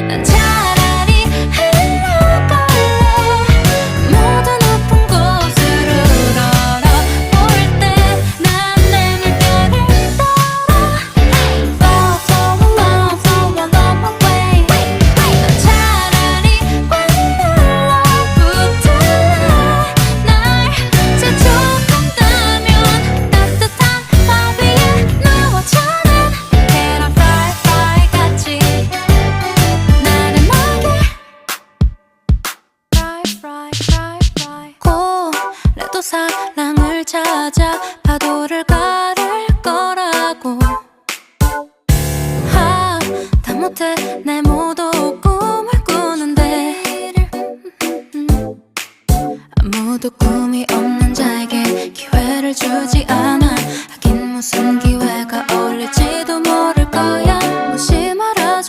난 차라리 흘러갈래. 모두 높은 곳으로 걸어볼 때 난 내 물결을 따라 Fall so long, so long away. 난 차라리 꽉 눌러붙을래. 날 재촉한다면 따뜻한 밥 위에 누워자는 계란 프라이 같이 나른하게 프라이 고래도 사랑을 찾아 파도를 가를 거라고 다 못해 내 모두 꿈을 꾸는데 아무도 꿈